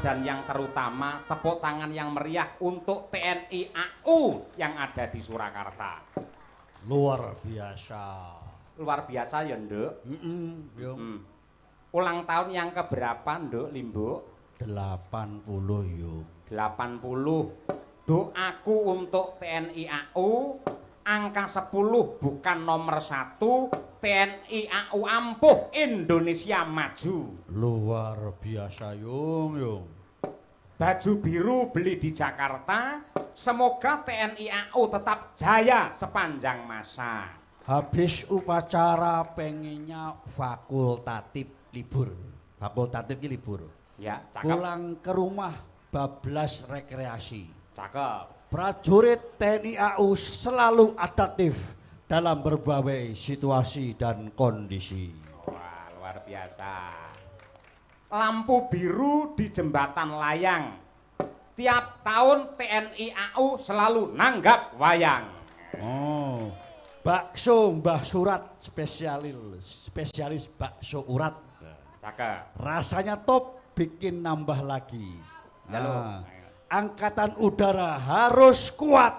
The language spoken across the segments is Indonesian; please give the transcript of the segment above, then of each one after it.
Dan yang terutama tepuk tangan yang meriah untuk TNI AU yang ada di Surakarta. Luar biasa. Luar biasa ya, Nduk. Ulang tahun yang keberapa, Nduk Limbo? 80 yuk. 80. Doaku untuk TNI AU angka 10 bukan nomor 1. TNI AU ampuh, Indonesia maju. Luar biasa yung. Baju biru beli di Jakarta. Semoga TNI AU tetap jaya sepanjang masa. Habis upacara pengennya fakultatif libur. Fakultatif libur. Ya, cakep. Pulang ke rumah bablas rekreasi. Cakep. Prajurit TNI AU selalu adaptif dalam berbagai situasi dan kondisi. Wah, luar biasa. Lampu biru di jembatan layang. Tiap tahun TNI AU selalu nanggap wayang. Oh, bakso Mbah Surat spesialis bakso urat. Cakep. Rasanya top, bikin nambah lagi. Nah, Angkatan Udara harus kuat,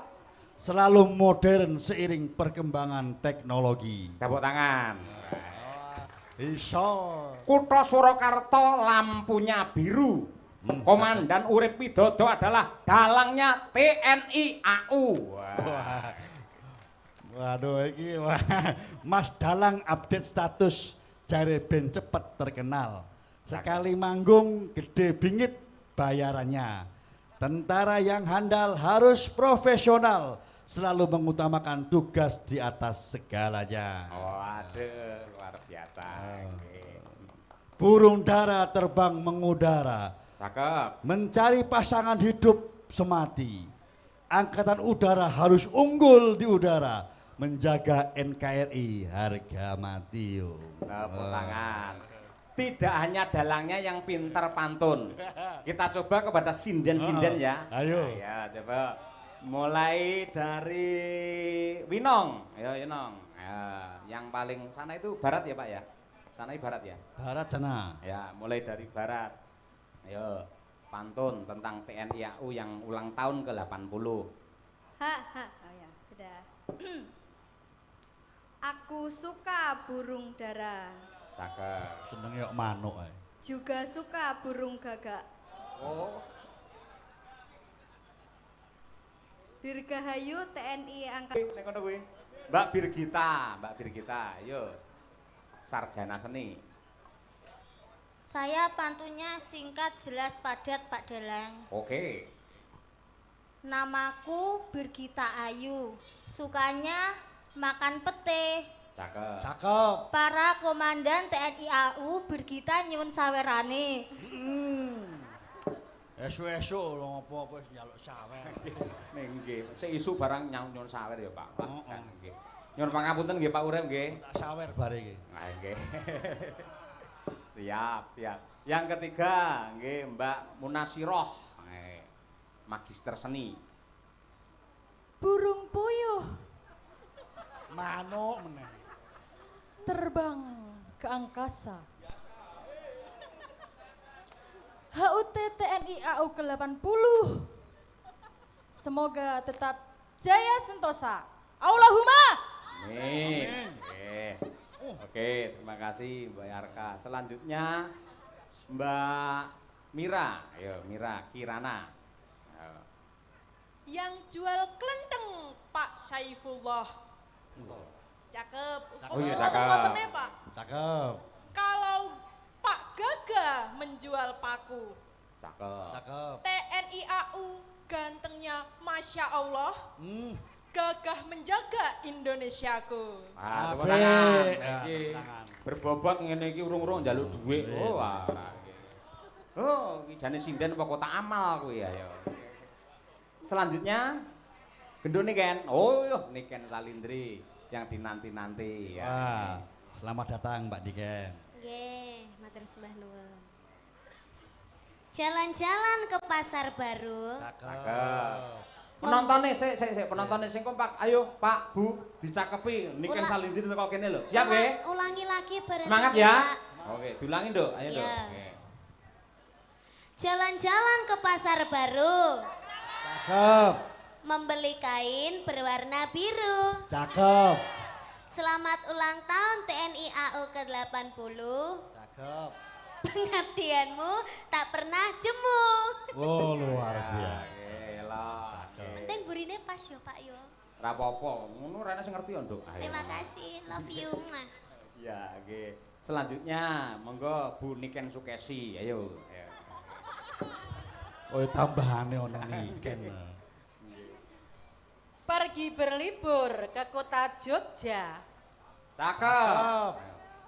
selalu modern seiring perkembangan teknologi. Tepuk tangan. Iso. Kutha Surakarta lampunya biru. Komandan Urip Widodo adalah dalangnya TNI AU. Wah. Waduh iki wah. Mas Dalang update status jare ben cepet terkenal. Sekali manggung gede bingit bayarannya. Tentara yang handal harus profesional, selalu mengutamakan tugas di atas segalanya. Waduh, luar biasa. Burung dara terbang mengudara. Cakep. Mencari pasangan hidup semati. Angkatan Udara harus unggul di udara, menjaga NKRI harga mati. Tepuk tangan. Tidak hanya dalangnya yang pintar pantun. Kita coba kepada sinden-sinden ya. Ayo. Ya, coba. Mulai dari Winong. Ayo, Winong. Ya, yang paling sana itu barat ya, Pak ya? Sana barat ya? Barat sana. Ya, mulai dari barat. Ayo, pantun tentang TNI AU yang ulang tahun ke-80. Oh ya, sudah. Aku suka burung dara. Cakep. Senengnya manuk ae. Juga suka burung gagak. Oh. Dirgahayu TNI Angkatan. Mbak Birgita, ayo. Sarjana seni. Saya pantunnya singkat, jelas, padat, Pak Dalang. Oke. Namaku Birgita Ayu. Sukanya makan pete. Cakep. Cakep. Para komandan TNI AU Birgita nyuwun sawerane. Esuk-esuk lho apa-apa wis njaluk sawer. Nggih, seisu barang nyuwun sawer ya, Pak. Nggih. Nyuwun pangapunten nggih Pak Urip nggih. Tak sawer bare iki. Nah, nggih. Siap. Yang ketiga, nggih Mbak Munasiroh, magister seni. Burung puyuh Manuk meneh. terbang ke angkasa. HUT TNI AU ke-80. Semoga tetap jaya sentosa. Allahumma. Amin. Oke, terima kasih Mbak Yarka. Selanjutnya Mbak Mira, ayo Mira Kirana. Ayo. Yang jual kelenteng Pak Saifullah. Cakep. Oh iya, cakep. Foto-fotonya, Pak. Cakep. Kalau Pak Gagah menjual paku. Cakep. Cakep. TNI AU gantengnya Masya Allah. Hmm. Gagah menjaga Indonesiaku. Ah, tepuk Apik. tangan. Ya, Iki tangan. berbobot ngene iki urung-urung njaluk dhuwit. Oh, wah. Oh, iki jane sinden apa kota amal kuwi ya. Selanjutnya gendone Ken. Oh, yo Niken Salindri yang dinanti-nanti ya. Wah, selamat datang Mbak Diken. Nggih, matur sembah nuwun. Jalan-jalan ke pasar baru. Cakep. Penontonnya, penontonnya sing kompak. Ayo Pak, Bu, dicakepi Niken Ulang. Salindri teko kene lho. Siap nggih? Ulangi lagi bareng. Semangat ya. Oke, diulangin Dok. Ayo Dok. Iya. Oke. Jalan-jalan ke pasar baru. Cakep. Membeli kain berwarna biru. Cakep. Selamat ulang tahun TNI AU ke-80. Cakep. Pengabdianmu tak pernah jemu. Oh, luar biasa. Gila. Penting burine pas yo Pak yo. Ora apa-apa, ngono rene sing ngerti yo, Nduk. Ayo. Terima kasih, love you. Mwah. Iya, nggih. Selanjutnya monggo Bu Niken Sukesi. Ayo. Ayo. Oh, tambahane ono Niken. Pergi berlibur ke kota Jogja. Cakep.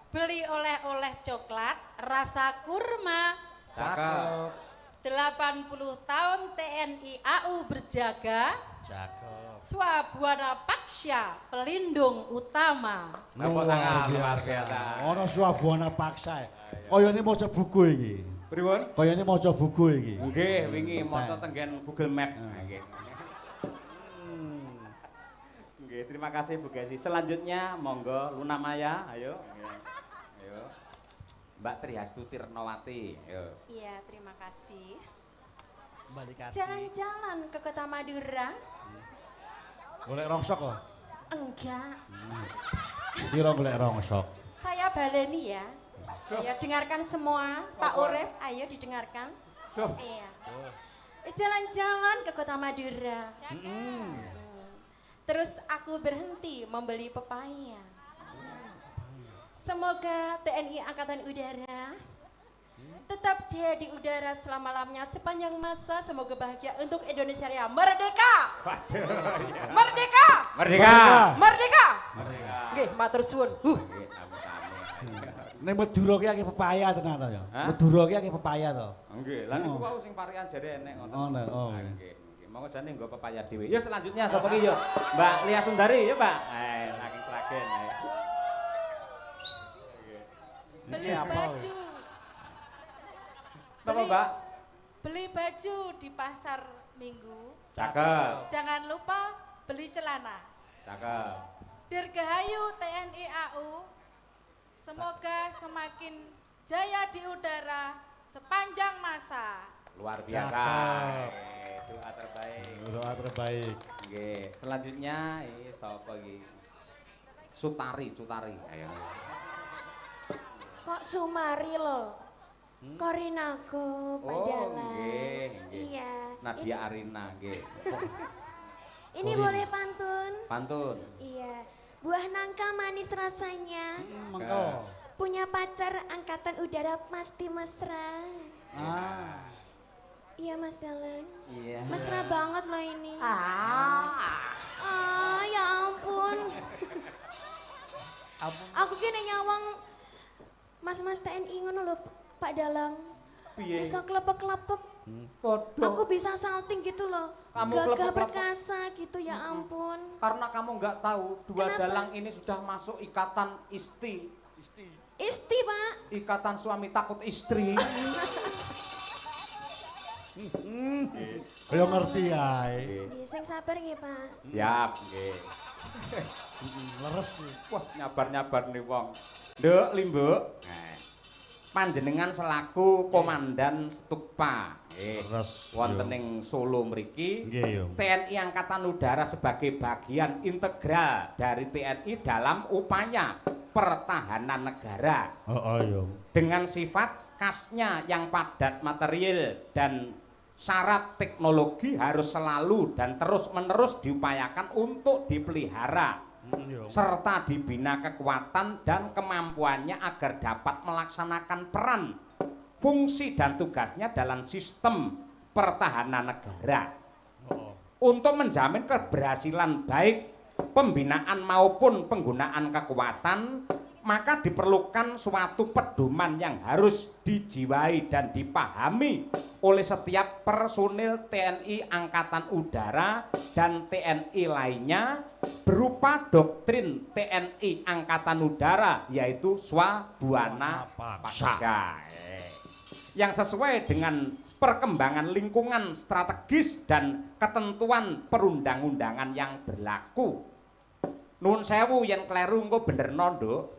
Beli oleh-oleh coklat rasa kurma. Cakep. 80 tahun TNI AU berjaga. Cakep. Swabwana Paksya pelindung utama. Tepuk tangan, luar biasa. Ono Swabwana Paksa. Kayane maca buku iki. Pripun? Kayane maca buku iki. Nggih, wingi maca tenggen Google Map. Nggih. Nggih, terima kasih Bu Gesi. Selanjutnya monggo Luna Maya, ayo. Ayo. Mbak Trihastuti Tirnawati, ayo. Iya, terima kasih. Kembali kasih. Jalan-jalan ke kota Madura? Golek rongsok kok. Enggak. Kira golek rongsok. Saya baleni ya. Ayo dengarkan semua, Pak Urip, ayo didengarkan. Duh. Iya. Jalan-jalan ke kota Madura. Terus aku berhenti membeli pepaya. Semoga TNI Angkatan Udara tetap jaya di udara selama-lamanya sepanjang masa. Semoga bahagia untuk Indonesia Raya. Merdeka! Waduh. Merdeka! Merdeka. Merdeka! Merdeka. Nggih, matur suwun. Nggih, sami-sami. Ning Madura ki akeh pepaya tenan to ya. Hah? Madura ki akeh pepaya to. Nggih, lan niku wau sing parian jare enek ngoten. Ono, oh. Ah, Nggih, nggih. Monggo jane nggo pepaya dhewe. Yo selanjutnya sapa ki yo? Mbak Lia Sundari yo, Mbak. Saking Sragen. Beli apa? baju. Napa, Mbak? Beli baju di pasar Minggu. Cakep. Jangan lupa beli celana. Cakep. Dirgahayu TNI AU. Semoga semakin jaya di udara sepanjang masa. Luar biasa. Cakep. Doa terbaik. Doa terbaik. Nggih, selanjutnya sapa iki? Sutari. Ayo. Kok Sumari lo? Korinago Padalan. nggih. Iya. Nadia Arina nggih. Ini boleh pantun? Pantun. Iya. Buah nangka manis rasanya. Mengko. Punya pacar angkatan udara pasti mesra. Ah. Iya Mas Dalan. Iya. Mesra banget loh ini. Ya ampun. Aku kira nyawang Mas-mas TNI ngono lho Pak Dalang. Piye? Bisa klepek-klepek. Podo. Aku bisa salting gitu loh. Kamu Gagah klepek-klepek. perkasa gitu ya ampun. Karena kamu nggak tahu, dua Kenapa? dalang ini sudah masuk ikatan isti. Isti, Pak. Ikatan suami takut istri. Kaya ngerti ae. Nggih, sing sabar nggih, Pak. Siap, nggih. Leres. Wah, nyabar-nyabar nih wong. Nduk, Limbuk. Nah, panjenengan selaku komandan Stukpa. Nggih. Leres. Wonten ing Solo mriki. Nggih, yo. TNI Angkatan Udara sebagai bagian integral dari TNI dalam upaya pertahanan negara. Yo. Dengan sifat khasnya yang padat material dan syarat teknologi harus selalu dan terus-menerus diupayakan untuk dipelihara serta dibina kekuatan dan kemampuannya agar dapat melaksanakan peran, fungsi dan tugasnya dalam sistem pertahanan negara untuk menjamin keberhasilan baik pembinaan maupun penggunaan kekuatan. Maka diperlukan suatu pedoman yang harus dijiwai dan dipahami oleh setiap personil TNI Angkatan Udara dan TNI lainnya berupa doktrin TNI Angkatan Udara yaitu Swabwana Paksa yang sesuai dengan perkembangan lingkungan strategis dan ketentuan perundang-undangan yang berlaku. Nuwun sewu yen kleru engko benerno, Nduk.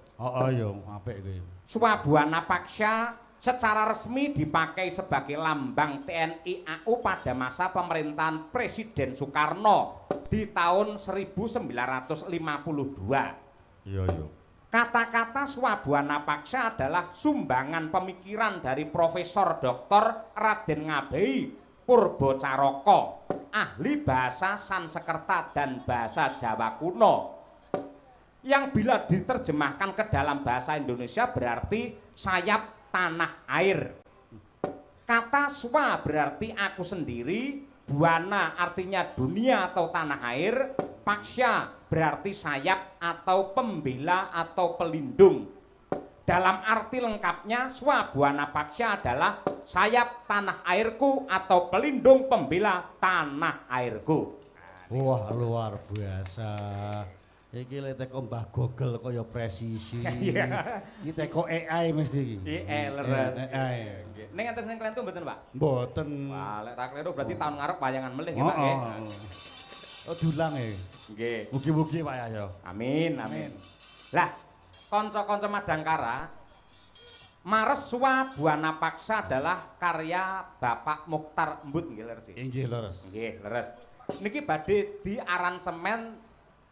Yo, apik kuwi. Swabwana Paksa secara resmi dipakai sebagai lambang TNI AU pada masa pemerintahan Presiden Soekarno di tahun 1952. Yo. Kata-kata Swabwana Paksa adalah sumbangan pemikiran dari Profesor Dr. Raden Ngabei Purbocaraka, ahli bahasa Sanskerta dan bahasa Jawa kuno. Yang bila diterjemahkan ke dalam bahasa Indonesia berarti sayap tanah air. Kata swa berarti aku sendiri, buana artinya dunia atau tanah air, paksya berarti sayap atau pembela atau pelindung. Dalam arti lengkapnya, Swabwana Paksa adalah sayap tanah airku atau pelindung pembela tanah airku. Wah, luar biasa. Iki lek teko Mbah Google kaya presisi. Iki teko AI mesti iki. AI leres. AI. Ning enten sing klentu mboten, Pak? Mboten. Wah, lek ra kleru berarti tahun ngarep wayangan melih nggih, Pak nggih. Oh, dulang ya. Nggih. Mugi-mugi Pak ya. Amin, amin. Lah, kanca-kanca Madangkara, Mares Swabwana Paksa adalah karya Bapak Mukhtar Embut nggih leres. Inggih leres. Nggih, leres. Niki badhe diaransemen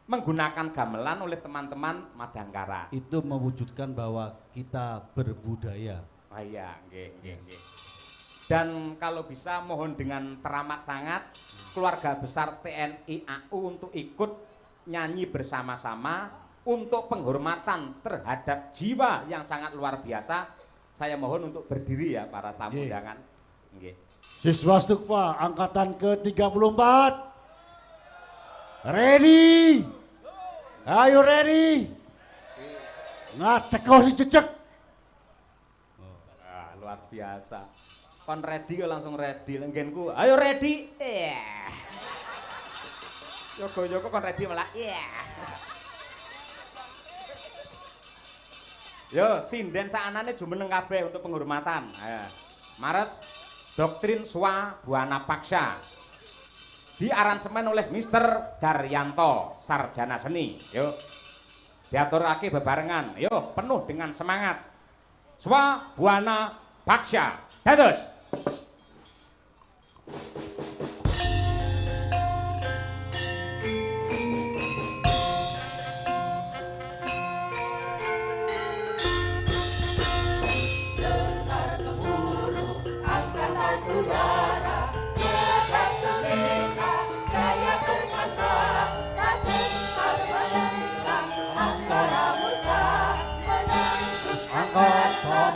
menggunakan gamelan oleh teman-teman Madangkara. Itu mewujudkan bahwa kita berbudaya. Oh iya, nggih. Dan kalau bisa mohon dengan teramat sangat keluarga besar TNI AU untuk ikut nyanyi bersama-sama untuk penghormatan terhadap jiwa yang sangat luar biasa. Saya mohon untuk berdiri ya para tamu undangan. Nggih. Siswa Stukpa angkatan ke-34. Ready? Ayo ready? Ngateko si cecek. Luar biasa. Kon ready kok langsung ready. Lenggenku, ayo ready. Yogo-yogo kon ready malah. Yo, sinden saanane jumeneng kabeh untuk penghormatan. Ayo. Mares doktrin Swabwana Paksa. Diaransemen oleh Mr. Daryanto, sarjana seni. Yuk, diaturake bebarengan. Yuk, penuh dengan semangat. Swabwana Paksa. Dados.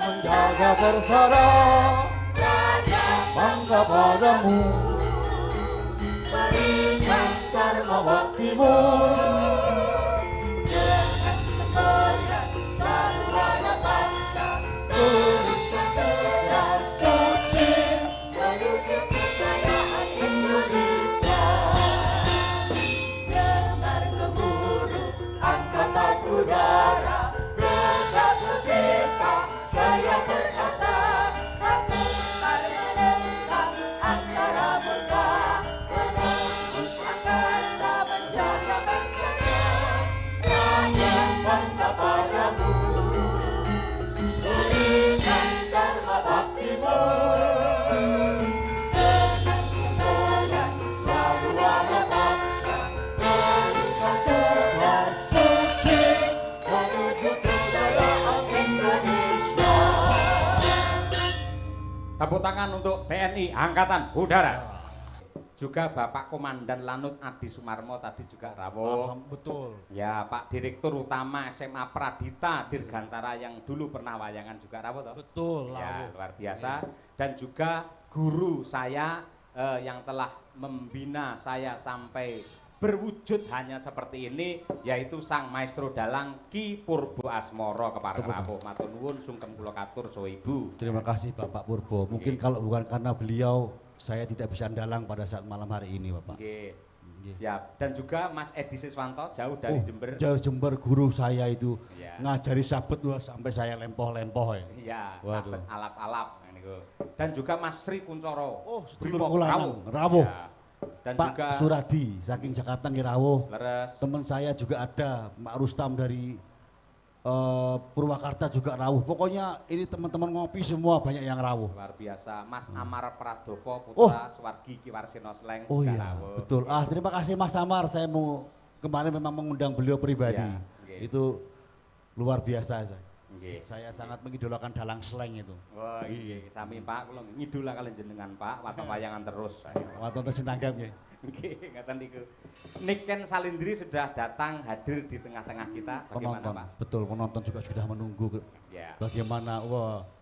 Menjaga bersara bangga padamu, berikan dharma baktimu dengan semboyan Swabwana Paksa, teruskan terus suci menuju kejayaan Indonesia. Dengar gemuruh angkatan udara, gegap gempita tangan untuk TNI Angkatan Udara. Juga Bapak Komandan Lanut Adi Sumarmo tadi juga rawuh. Betul. Ya, Pak Direktur Utama SMA Pradita Dirgantara yang dulu pernah wayangan juga rawuh toh? Betul, ya, rawuh. luar biasa. Dan juga guru saya yang telah membina saya sampai berwujud hanya seperti ini, yaitu Sang Maestro Dalang Ki Purbo Asmoro kepareng rawuh. Matur nuwun sungkem kula katur saha Ibu. Terima kasih Bapak Purbo. Mungkin kalau bukan karena beliau saya tidak bisa dalang pada saat malam hari ini, Bapak. Nggih. Siap. Dan juga Mas Edi Siswanto jauh dari Jember. Jauh Jember, guru saya itu ya. ngajari sabet wah, sampai saya lempoh-lempoh ya. Iya, sabet alap-alap niku. Dan juga Mas Sri Kuncoro. Oh, sedulur kula rawuh. Ya. Dan Pak juga Suradi saking Jakarta nggih rawuh. Leres. Teman saya juga ada, Pak Rustam dari Purwakarta juga rawuh. Pokoknya ini teman-teman ngopi semua banyak yang rawuh. Luar biasa. Mas Amar Pradopo putra Suwargi Ki Warsino Sleng Oh juga iya, rawuh. betul. Terima kasih Mas Amar. Saya mau kemarin memang mengundang beliau pribadi. Ya, okay. Itu luar biasa. Okay. Saya sangat mengidolakan Dalang Sleng itu. Wah, iya, sami Pak, kula ngidola kalian jenengan Pak, watak wayangan terus. Waton terus nanggap nggih. Nggih, ngaten niku. Niken Salindri sudah datang hadir di tengah-tengah kita. Bagaimana, Penonton, Pak? betul, penonton juga sudah menunggu Ya. bagaimana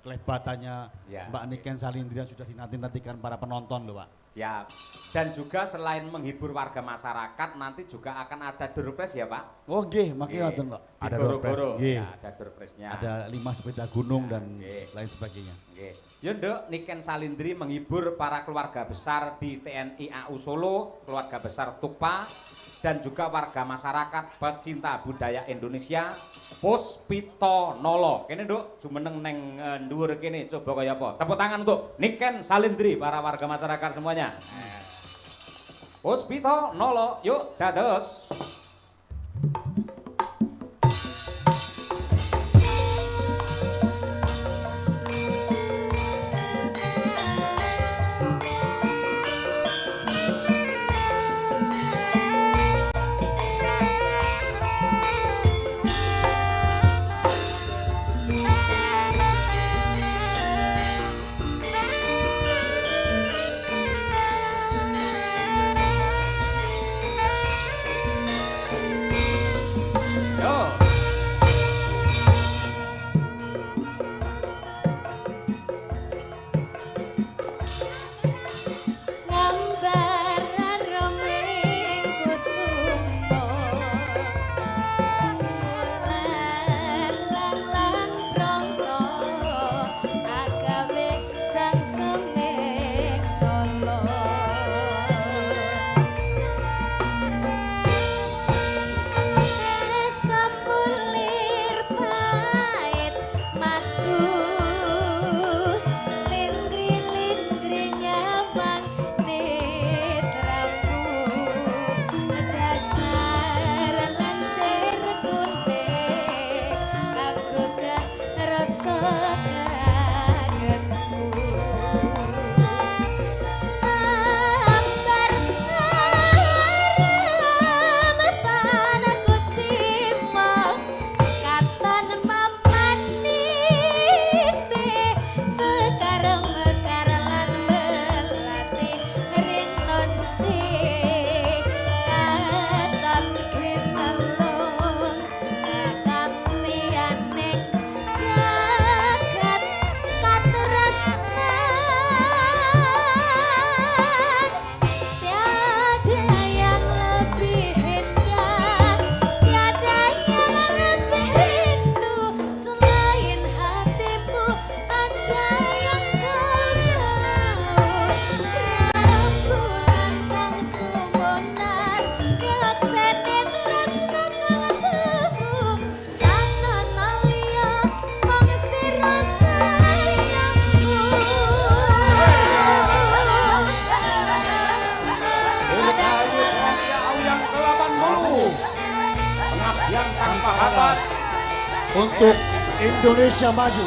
kelebatannya Ya. Mbak Niken Salindri yang sudah dinanti-nantikan para penonton loh, Pak. Siap. Dan juga selain menghibur warga masyarakat, nanti juga akan ada door prize ya, Pak? Oh nggih, makanya ngoten, Pak. Ada door prize. Nggih. Ya, ada door prize-nya. Ada 5 sepeda gunung dan Nggih. lain sebagainya. Nggih. Ya, Nduk, Niken Salindri menghibur para keluarga besar di TNI AU Solo, keluarga besar Tukpa, dan juga warga masyarakat pecinta budaya Indonesia, Puspito Nolo. Kene Nduk, jumeneng neng dhuwur kene coba kaya apa. Tepuk tangan untuk Niken Salindri, para warga masyarakat semuanya. Puspito Nolo, yuk dados. Untuk Indonesia Maju.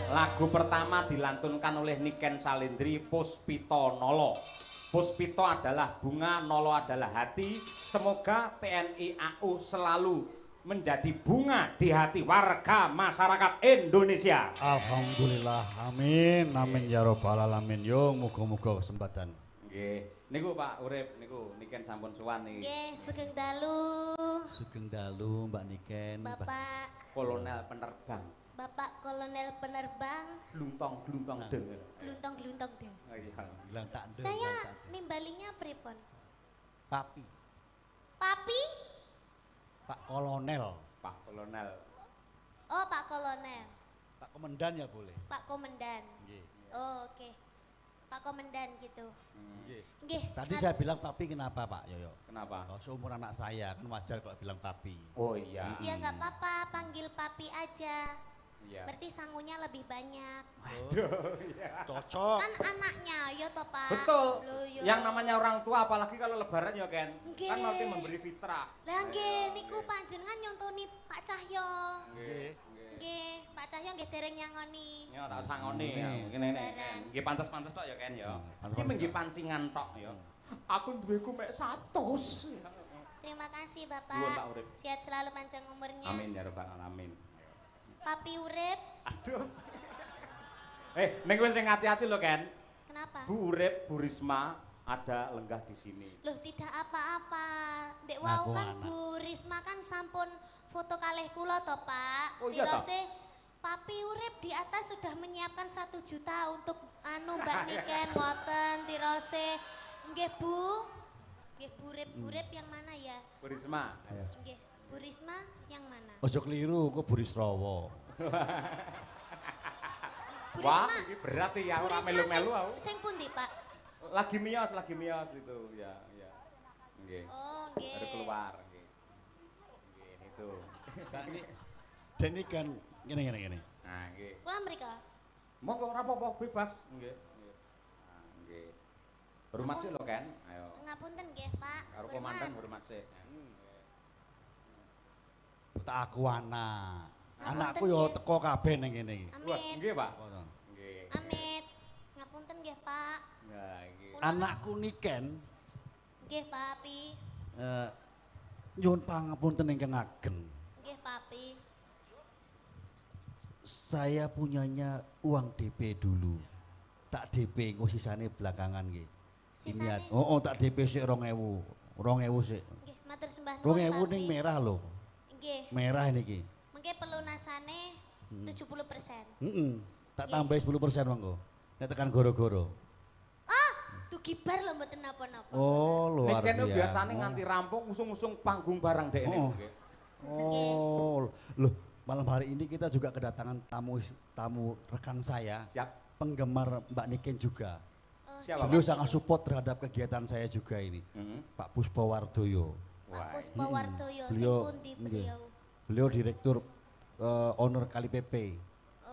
Lagu pertama dilantunkan oleh Niken Salindri, Puspito Nolo. Puspito adalah bunga, Nolo adalah hati. Semoga TNI AU selalu menjadi bunga di hati warga masyarakat Indonesia. Alhamdulillah, amin, amin ya robbal alamin. Yo, muga-muga kesempatan. Nggih, niku Pak Urip, niku Niken sampun sowan niki. Nggih, sugeng dalu. Sugeng dalu Mbak Niken. Bapak Kolonel penerbang, Bapak Kolonel penerbang, gluntong-gluntong deng. gluntung-gluntung deh. Oh iya. Bilang tak ndel, Saya bilang tak ndel. nimbalinya pripun? Papi, Papi? Pak Kolonel, Pak Kolonel. Oh, Pak Kolonel. Pak Komandan ya boleh. Pak Komandan. Nggih. Oh, oke. Pak Komandan gitu. Nggih. Nggih. Tadi saya bilang papi kenapa Pak Yoyo? Kenapa? Oh, seumur anak saya kan wajar kalau bilang papi. Oh iya. Ya nggak apa-apa, panggil Papi aja. Iya. Berarti sangunya lebih banyak. Cocok. Kan anaknya, yo toh Pak. Betul. Loh, yo. Yang namanya orang tua apalagi kalau lebaran ya Ken. Nggih. Kan nanti memberi fitrah. Lah nggih niku panjenengan nyontoni Pak Cahyo. Nggih. Nggih, Pak Cahyo nggih dereng nyangoni. Ya tak sangoni Nggih. ya. Ngene nek. Lebaran. Nggih pantes-pantes tok ya Ken ya. Pantes-pantes Iki menggih tok. pancingan tok ya. Aku duweku mek 100. Terima kasih Nuwun, Bapak. Pak Urip. Sehat selalu panjang umurnya. Amin ya rabbal alamin. Papi Urip, Aduh. Ning wis sing hati-hati lho Ken. kenapa? Bu Urip, Bu Risma ada lenggah di sini. Loh tidak apa-apa. Dek Ngaku wau kan anak. Bu Risma kan sampun foto kalih kula toh Pak. Oh, iya toh? Tirose Papi Urip di atas sudah menyiapkan 1 juta untuk Mbak Niken ngoten tirose. Nggih Bu. Nggih Bu Urip yang mana ya? Bu Risma. Nggih, Bu Risma yang mana? Ojo keliru, kok Burisrawa. Bu Wah, Risma. ini berat ya, Bu ora Risma melu-melu aku. sing pundi, Pak? Lagi mios itu, ya. Nggih. Oh, nggih. Baru keluar, nggih. Nggih, itu. Nah, ini kan gini. Nah, nggih. Kula mriko. Monggo ora apa-apa, bebas. Nggih. Nah, nggih. Hormat sih lho, Ken. Ayo. Ngapunten nggih, Pak. Karo Hormat. komandan hormat sih. Tak aku anak. Ngapunten, Anakku yo nggih. teko kabeh ning kene iki. Wah, Amit. nggih, Pak. Ngono. Nggih. Amit. Ngapunten nggih, Pak. Nah, nggih. Kula- Anakku Niken Nggih, Papi. nyuwun pangapunten ingkang ageng. Nggih, Papi. Saya punyanya uang DP dulu. Tak DP engko sisane belakangan nggih. Sisane? Oh, tak DP sik 2000. 2000 sik. Nggih, matur sembah nuwun, 2000 Papi. ning merah lho. Nggih. Merah niki. Mengke pelunasane 70%. Heeh. Tak Nggih. tambahi 10% monggo. Nek tekan goro-goro. Ah, dugi bar lho mboten napa-napa. Oh, luar Nek Ken biasa. biasane nganti rampung ngusung-ngusung panggung barang dek Oh. nggih. Oh, loh, malam hari ini kita juga kedatangan tamu rekan saya, Siap. penggemar Mbak Niken juga. Oh, Siapa, Beliau sinten sangat niku? support terhadap kegiatan saya juga ini. Heeh. Pak Puspawardoyo. Pak Puspa Wardoyo, sing Beliau, pundi nggih. beliau? Beliau direktur owner Kali PP.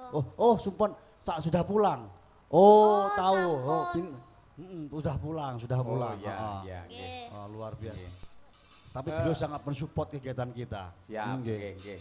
Oh. Oh, sumpon sudah pulang. Oh, Oh, tahu. sampun. Oh, sudah pulang. Oh iya, Ah, ah. iya, nggih. Nggih. Oh, luar biasa. Nggih. Tapi beliau sangat mensupport kegiatan kita. Siap, Nggih. nggih, nggih.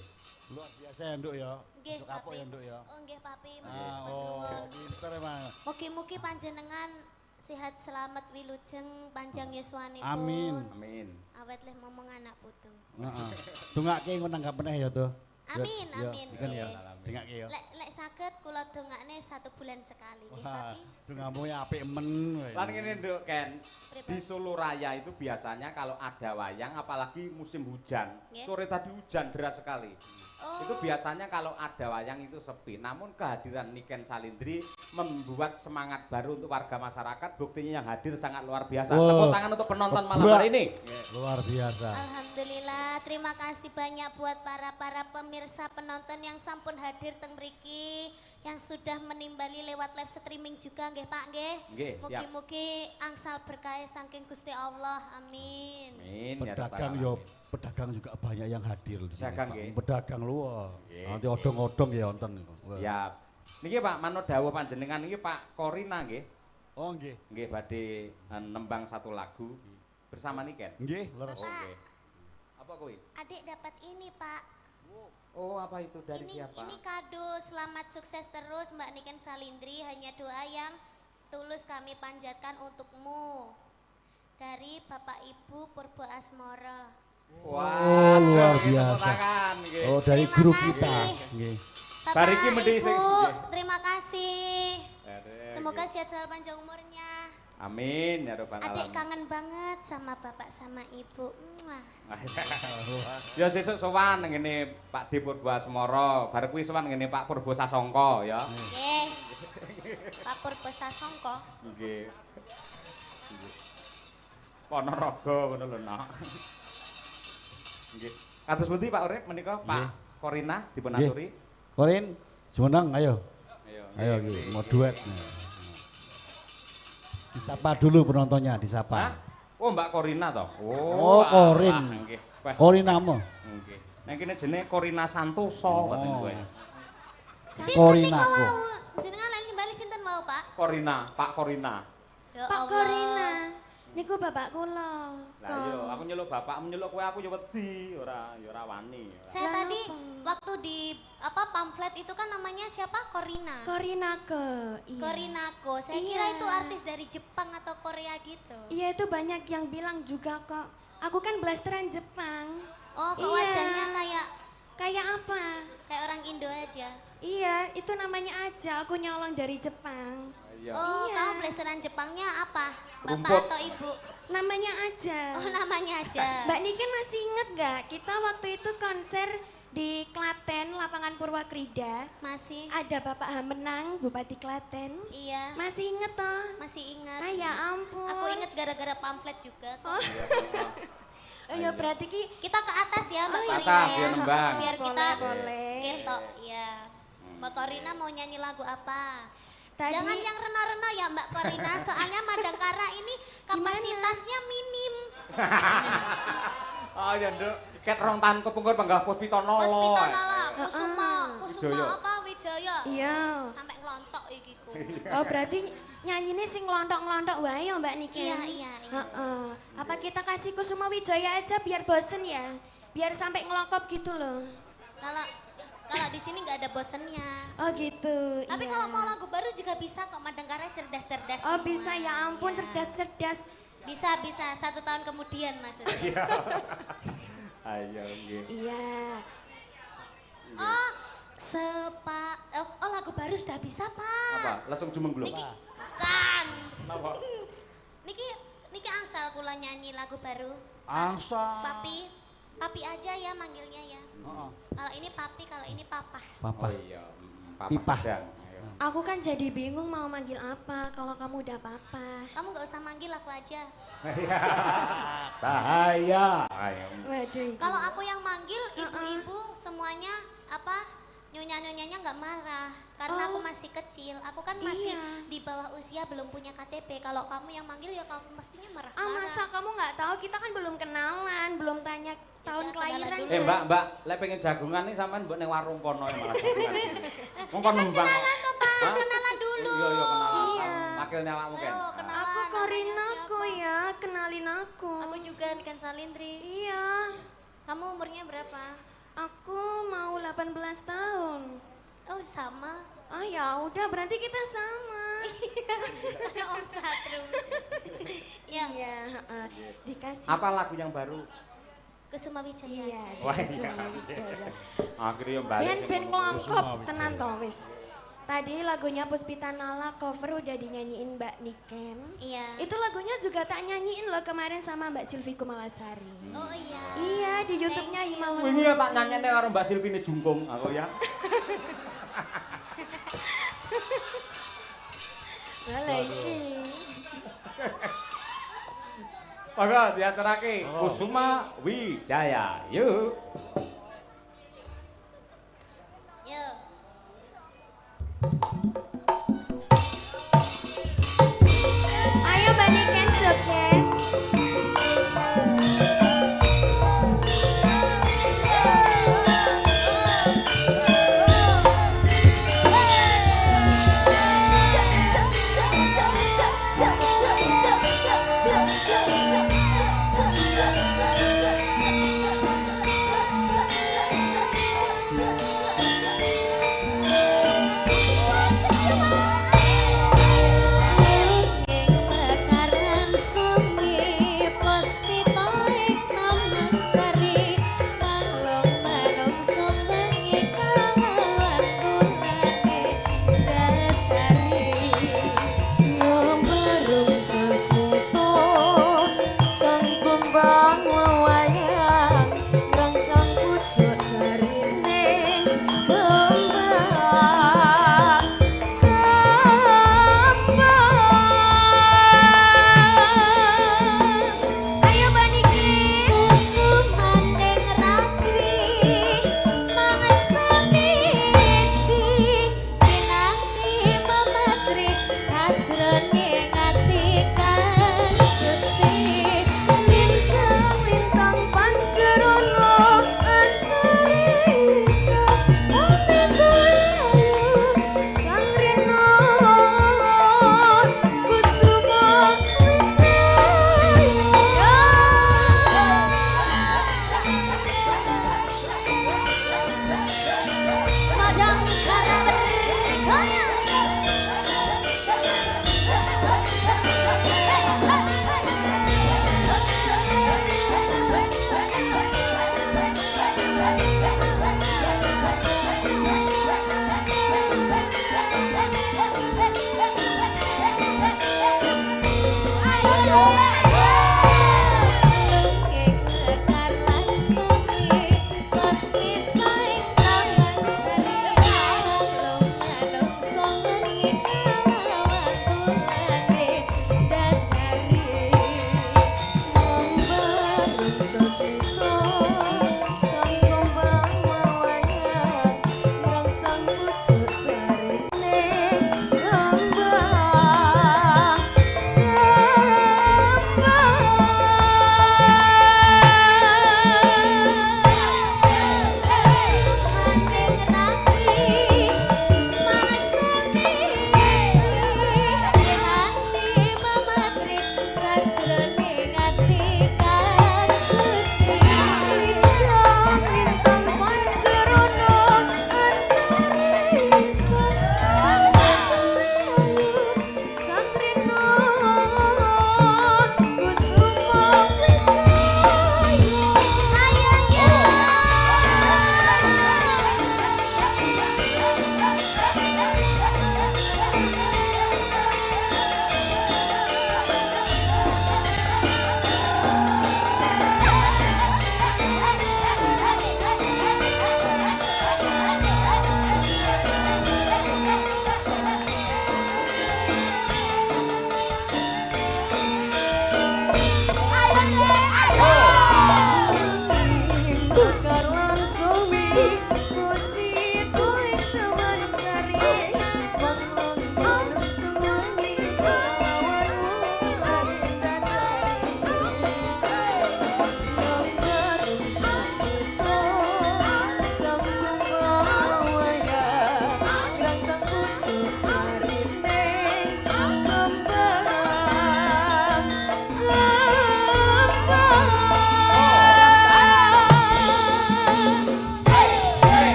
Luar biasa ya, Nduk ya. Nggih, Masuk kapok Papi. ya, Nduk ya. Oh, nggih, Papi. Matur Ah, sembah oh, nuwun. pinter emang. Mugi-mugi panjenengan sehat selamat wilujeng panjang yuswanipun. Amin. Amin. Awet leh momong anak putu. Heeh. Dongake ngono nanggap meneh ya to. Amin, Ya, amin. Kan ya. nggih. Dongake ya. Lek saged kula dongakne 1 bulan sekali nggih, Wah, Papi. dongamu ya apik men. Lan ngene Nduk Ken, Pripun? di Solo Raya itu biasanya kalau ada wayang apalagi musim hujan. Nggih. Sore tadi hujan deras sekali. Oh. Itu biasanya kalau ada wayang itu sepi. Namun kehadiran Niken Salindri membuat semangat baru untuk warga masyarakat. Buktinya yang hadir sangat luar biasa. Wow. Tepuk tangan untuk penonton malam Gebrak. hari ini. Luar biasa. Alhamdulillah, terima kasih banyak buat para pemirsa penonton yang sampun hadir teng mriki, yang sudah menimbali lewat live streaming juga nggih Pak nggih. Nggih, siap. Mugi-mugi angsal berkah saking Gusti Allah. Amin. Amin. ya Pedagang Rabbal yo, Alamin. pedagang juga banyak yang hadir di sini. Pedagang, Pak. nggih. Pedagang luar. Nggih. Nanti odong-odong ya wonten. Wah. Siap. Niki Pak manut dawuh panjenengan niki Pak Korina nggih. Oh nggih. Nggih badhe nembang satu lagu bersama Niken. Nggih, leres. Oh nggih. Apa kuwi? Adik dapat ini Pak. Oh, apa itu dari Ini siapa? ini kado selamat sukses terus Mbak Niken Salindri, hanya doa yang tulus kami panjatkan untukmu. Dari Bapak Ibu Purbo Asmoro. Oh, luar biasa. Oh, dari Terima grup kasih. kita. Nggih. Bapak, Bariki mendhi sing- Ibu, nggih. terima kasih. Barek, Semoga nggih. sehat selalu panjang umurnya. Amin ya robbal Adik alamin. kangen banget sama bapak sama ibu. Muah. Ya sesuk sowan ngene Pak D Purbo Asmara, bar kuwi sowan ngene Pak Purbo Sasongko ya. Nggih. Pak Purbo Sasongko. Nggih. Ponorogo ngono lho, Nok. Nggih. Kados pundi Pak Urip menika Pak Nggih. Korina dipun Nggih. aturi. Korin, semenang ayo. Ayo. Ayo nggih, mau duet. Disapa dulu penontonnya, Hah? disapa. Oh, Mbak Korina toh. Oh, Korin. alah, nggih. Wah, Korinamo. nggih. Nek kene jenenge Korina Santoso ngoten kuwi. Sinten Korina niku aku. wau? Jenengan lali nimbali sinten wau, Pak? Korina, Pak Korina. Ya Pak Allah. Korina, niku bapak kula. Lah iya, aku nyeluk bapakmu nyeluk kowe aku ya wedi, ora wani. Saya Lah, tadi apa? waktu di pamflet itu kan namanya siapa? Korina. Korina ke. Iya. Korinako. Saya Iya. kira itu artis dari Jepang atau Korea gitu. Iya itu banyak yang bilang juga kok. Aku kan blasteran Jepang. Oh, kok Iya. wajahnya kayak Kayak apa? orang Indo aja. Iya, itu namanya aja. Aku nyolong dari Jepang. Iya. Oh, Iya. kamu blasteran Jepangnya apa? Bapak Rumput. atau ibu? Namanya aja. Oh, namanya aja. Mbak Niken masih inget gak? Kita waktu itu konser di Klaten, lapangan Purwakrida. Masih. Ada Bapak Hamenang, Bupati Klaten. Iya. Masih inget toh? Masih ingat. Ah ya ampun. Aku inget gara-gara pamflet juga. kok. Oh, oh ya berarti ki Kita ke atas ya, Mbak Oh, Korina atas, ya. biar nembang. Biar kita boleh. ketok, ya. Mbak Korina mau nyanyi lagu apa? tadi Jangan yang reno-reno ya Mbak Korina, soalnya Madangkara ini kapasitasnya minim. Oh ya, Nduk. Ket rong tahan kepungkur panggah Puspitono. Puspitono Kusuma Wijaya. apa Wijaya. Iya. Sampai ngelontok iki ku. Oh berarti nyanyine sing ngelontok-ngelontok wae ya Mbak Niken. Iya, iya, iya. Heeh. Apa kita kasih Kusuma Wijaya aja biar bosen ya? Biar sampai ngelokop gitu loh. Kalau di sini nggak ada bosennya. Oh gitu. Tapi iya. kalau mau lagu baru juga bisa kok, Madangkara cerdas-cerdas. Oh semua. bisa ya ampun Iya. cerdas-cerdas. Bisa 1 tahun kemudian maksudnya. Ayo nggih. Iya. Oh, lagu baru sudah bisa, Pak. Apa? Langsung jumeng belum? Niki kan. Napa? Niki angsal kula nyanyi lagu baru. Angsa. Papi aja ya manggilnya ya. Heeh. Kalau ini papi, kalau ini papa. Papa. Oh iya. Papa Pipah. Padang. Ayo. Aku kan jadi bingung mau manggil apa kalau kamu udah papa. Kamu nggak usah manggil aku aja. Bahaya. Ayo. Waduh. Kalau aku yang manggil, ibu-ibu semuanya nyonya-nyonyanya nggak marah karena aku Oh. masih kecil. Aku kan masih Iya. di bawah usia, belum punya KTP. Kalau kamu yang manggil ya kamu mestinya Ah marah-marah. masa kamu nggak tahu kita kan belum kenalan, belum tanya tahun Sudah, kelahiran. kenalan dulu. Mbak, lek pengen jagungan nih sampean mbok ning warung kono ya malah jagungan. Wong kon numpang. Kenalan tuh Pak, Hah? kenalan dulu. Iya, kenalan. Iya. Wakil nyawakmu kan. Ayo, kenalan. Aku namanya Korinako siapa? ya, kenalin aku. Aku juga Niken Salindri. Iya, Kamu umurnya berapa? aku mau 18 tahun. Oh sama. Ah ya udah berarti kita sama. Ada Om Satru. Ya, Iya, heeh. Dikasih. Apa lagu yang baru? Kusuma Wijaya. Iya, aja. Wah, dikasih iya. sama Wijaya. Akhirnya yang balik. Ben sing kelongkop Kusuma tenan Wijaya. toh wis. Tadi lagunya Puspita Nala cover udah dinyanyiin Mbak Niken. Iya. Itu lagunya juga tak nyanyiin loh kemarin sama Mbak Silvi Kumalasari. Oh iya. Iya, di YouTube-nya Thank you. Himawan. Wingi ya tak Musik. nyanyene karo Mbak Silvine Jungkung aku ya. Malah iki. Monggo diaturake Kusuma Wijaya. Yuk. Yuk. Ayo Mbak Niken joget.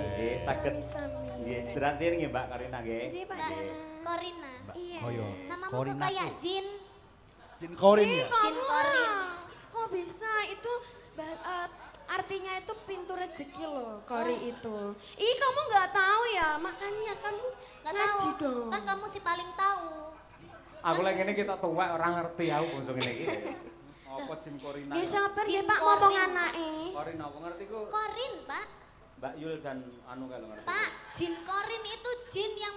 nggih saged. Sami-sami. Nggih, sedanten nggih Mbak Karina nggih. Nggih, Pak Mbak Dalang. Korina. Iya. Koyo Namamu kok Korina kayak tuh. Jin? Jin Korin ya? Jin Korin. Kok bisa? Itu artinya itu pintu rezeki loh, Kori itu. Ih, kamu nggak tahu ya? Makanya kamu Nggak ngaji tahu. dong. Kan kamu sih paling tahu. Aku lagi ini kita tua orang ngerti aku basa ngene iki. Apa Jin Korina? Nggih sabar nggih Jin Pak ngomong Korin. anake. Korina aku ngerti ku Korin, Pak. Mbak Yul dan anu kalau ngerti. Pak, Jin Korin itu jin yang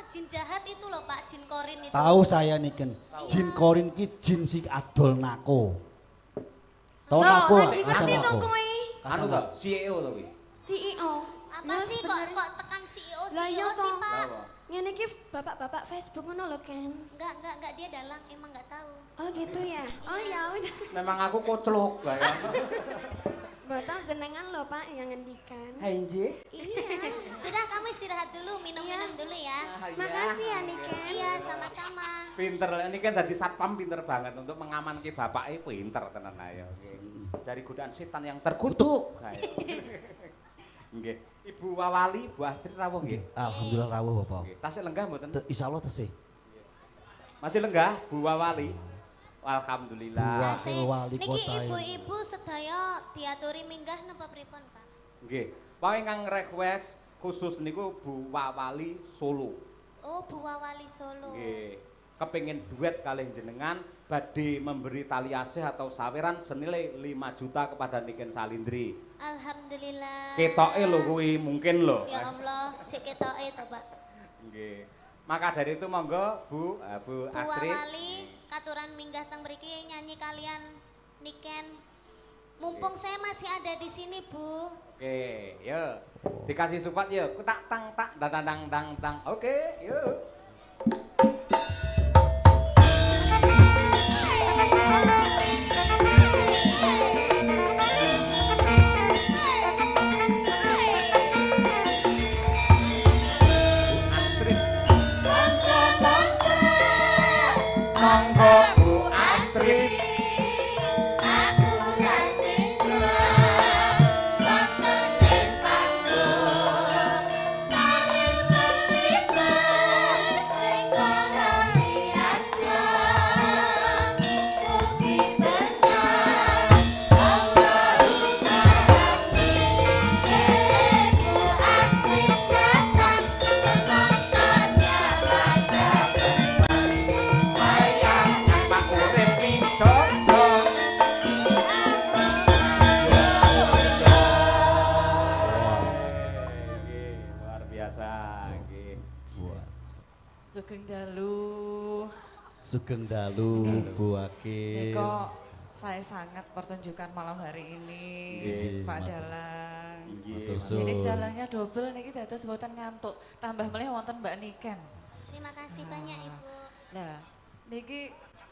jin jahat itu loh, Pak. Jin Korin itu. Tahu saya Niken. Jin Korin ki jin sing adol nako. Tahu Loh, nako? lagi Ada ngerti nako. dong kowe. Anu to, CEO to kuwi. CEO. Apa Ya, sih sebenarnya- kok tekan CEO Lah, iya CEO sih, toh. Pak? Apa? Ngene iki bapak-bapak Facebook ngono lho, Ken. Enggak dia dalang, emang enggak tahu. Oh gitu ya. Oh ya udah. Memang aku koclok lah ya. Batal jenengan lho Pak yang ngendikan. Nggih. Iya. Sudah kamu istirahat dulu, minum-minum dulu ya. Makasih ya Niken. Iya, sama-sama. Pinter, ini kan tadi satpam pinter banget untuk mengamankan bapaknya pinter tenan ayo. Dari godaan setan yang terkutuk. Ayo. Nggih. Ibu Wawali, Bu Astrid rawuh nggih. Alhamdulillah rawuh Bapak. Nggih. Tasih lenggah mboten? Insyaallah tesih. Masih lenggah Bu Wawali? Alhamdulillah. Wah, Asik. wali Niki kota ini. ibu-ibu sedaya diaturi minggah napa pripun, Pak? Nggih. Pak ingkang request khusus niku Bu Wawali Solo. Oh, Bu Wawali Solo. Nggih. Kepengin duet kalih jenengan badhe memberi tali asih atau saweran senilai 5 juta kepada Niken Salindri. Alhamdulillah. Ketoke lho kuwi mungkin lho. Ya Allah, cek ketoke to, Pak. Nggih. Maka dari itu monggo Bu Bu Astrid. Wawali katuran minggah teng mriki nyanyi kalian Niken. Mumpung saya masih ada di sini, Bu. Oke, yuk. Dikasih support yuk. Tak tang tak tang tang tang tang. Oke, yuk. Astrid. Monggo Bu Astrid. Mak urip pidodo. Nggih, luar biasa nggih. Sugeng dalu. Sugeng dalu Bu Akil. Niko saya sangat pertunjukan malam hari ini, Nggih, Pak matur. Dalang. Nggih. Matur Mas. Jadi suwun. dalangnya double niki dados mboten ngantuk. Tambah melih wonten Mbak Niken. Terima kasih banyak, Ibu. Nah, niki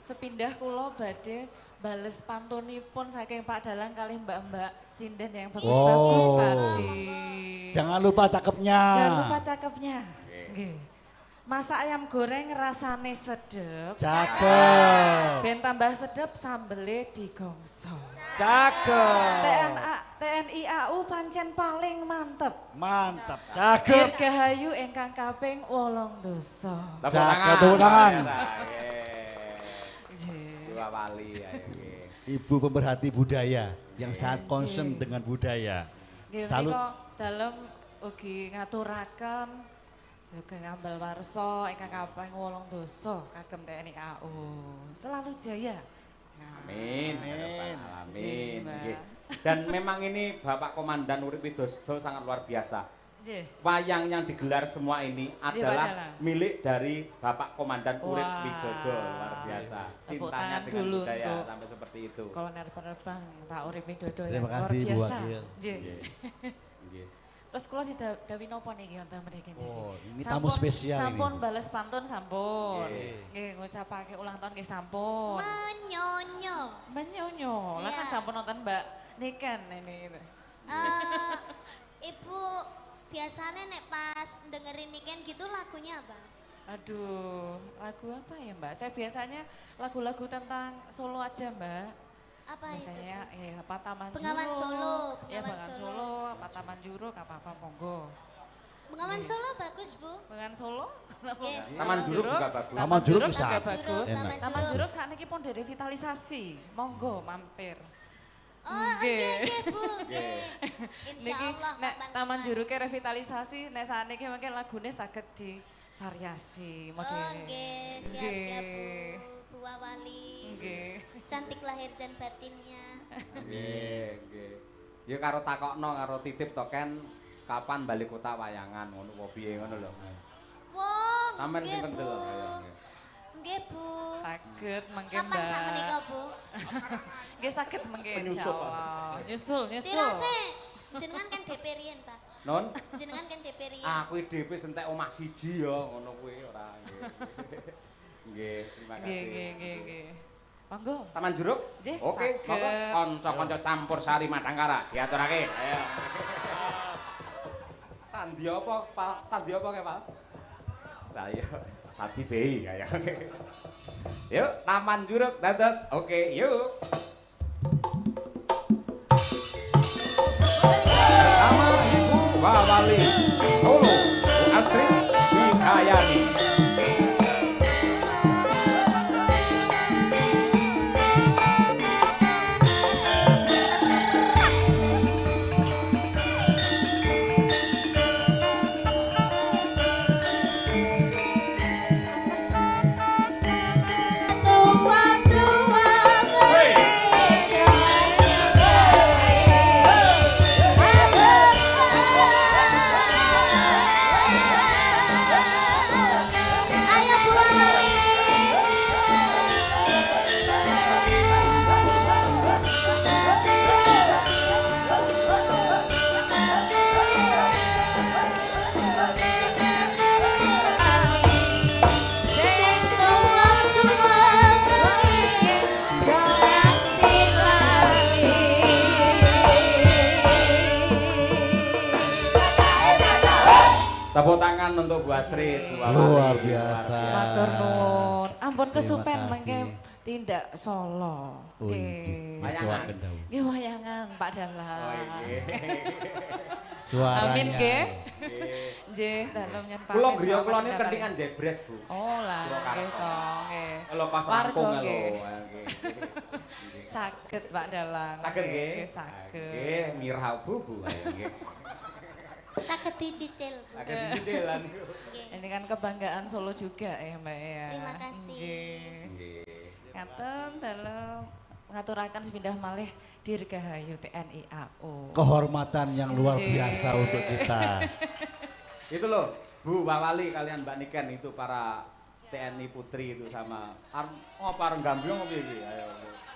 sepindah kula badhe bales pantunipun saking Pak Dalang kalih Mbak-mbak sinden yang bagus-bagus Oh. tadi. Jangan lupa cakepnya. Jangan lupa cakepnya. Nggih. Masak ayam goreng rasane sedep. Cakep. Ben tambah sedep sambele digongso. Cakep. TNI AU pancen paling mantep. Mantap. Cakep. Dirgahayu ingkang kaping 8 dosa. Tepuk Cakep, tepuk tangan. Nggih. Dua wali ayo nggih. Ibu pemerhati budaya yang sangat concern dengan budaya. Nggih Salut. menika dalem ugi ngaturaken Sugeng Ambal Warsa ingkang kaping 8 dosa kagem TNI AU. Selalu jaya. Amin. Amin. Amin. Mbak. Nggih. Dan memang ini Bapak Komandan Urip Widodo sangat luar biasa. Nggih. Wayang yang digelar semua ini Pak adalah Dalang. milik dari Bapak Komandan Urip Wah. Widodo. Luar biasa. Tepuk Cintanya tangan dengan dulu budaya untuk sampai seperti itu. Kolonel Penerbang Pak Urip Widodo Terima yang luar kasih, Bu biasa. Wakil. Nggih. Nggih. Nggih. Terus kula didhawuhi napa niki wonten mriki niki? Oh, ini tamu spesial ini, Sampun Bu. bales pantun sampun. Nggih. Nggih ngucapake ulang tahun nggih sampun. Menyonyo. Menyonyo. Lah kan Iya. sampun nonton Mbak Niken ini. Ibu biasanya nek pas dengerin Niken gitu lagunya apa? Aduh, lagu apa ya Mbak? Saya biasanya lagu-lagu tentang Solo aja Mbak. Apa Misalnya apa Taman Bengawan Juruk. Solo, Ya Bengawan Bengawan Solo. Solo, apa Taman Juruk, apa monggo. Bengawan Solo bagus, Bu. Bengawan Solo. Nggih. Taman Juruk juga bagus. Taman Juruk juga bisa. bagus. Enak. Taman Juruk saat ini pun direvitalisasi. Monggo mampir. Oh, nggih, Bu. Nggih. Insya Niki Allah nek kapan-kapan. Taman Juruk revitalisasi, nek saat ini mungkin lagune saged di variasi Oh, model. nggih, siap-siap, Bu. Bu Wawali. Nggih. Cantik lahir dan batinnya. Nggih, nggih. Ya karo takokno karo titip to Ken, kapan balik kota wayangan ngono apa piye ngono lho. Wong, Sampeyan nggih, sinten Bu. delok ayo. Nggih, Bu. Saged mengke Kapan Mbak. sakmenika, Bu? Nggih saged mengke Penyusup, insyaallah. Nyusul. Tirose, jenengan kan DP riyen, Pak. Non, Jenengan kan DP riyen. aku DP sentek omah siji ya ngono kuwi ora nggih. Nggih, terima kasih. Nggih. Monggo. Taman Juruk? Nggih, Oke, saged. monggo kanca-kanca campur sari Madangkara diaturake. Ayo. Sandi apa, Pak? Sandi apa ke, Pak? Lah iya, Sandi BI kaya. Yuk, Taman Juruk dados. Oke, yuk. Nama Ibu Wawali Solo, Astrid Dikayani. Tepuk tangan untuk Bu Astrid, Bu Wawali. Luar biasa. Matur nuwun. Ampun Terima kesupen kasih. mengke tindak Solo. Oh, Nggih. wis tuwaken dawu. Nggih wayangan Pak Dalang. Oh, nggih. Suaranya. Amin nggih. Nggih, dalem nyen pamit. Kula griya sama kula ini panjenengan kentingan jebres, Bu. Oh lah, Kula nggih karep. to, nggih. Lho pas Warga, rampung lho. nggih. Nggih. Saged Pak Dalang. Saged nggih. Nggih, saged. Nggih, mirah Bu, Bu. Ayo nggih. Saged dicicil, Bu. Saged dicicilan. Nggih. Ini kan kebanggaan Solo juga ya Mbak ya. Terima kasih. Nggih. Nggih. Ngaten dalam ngaturaken sepindah malih Dirgahayu TNI AU. Kehormatan yang luar Nggih. biasa untuk kita. Itu loh, Bu Wawali kalian Mbak Niken itu para TNI Putri itu sama pareng gambyong apa iki? Ayo.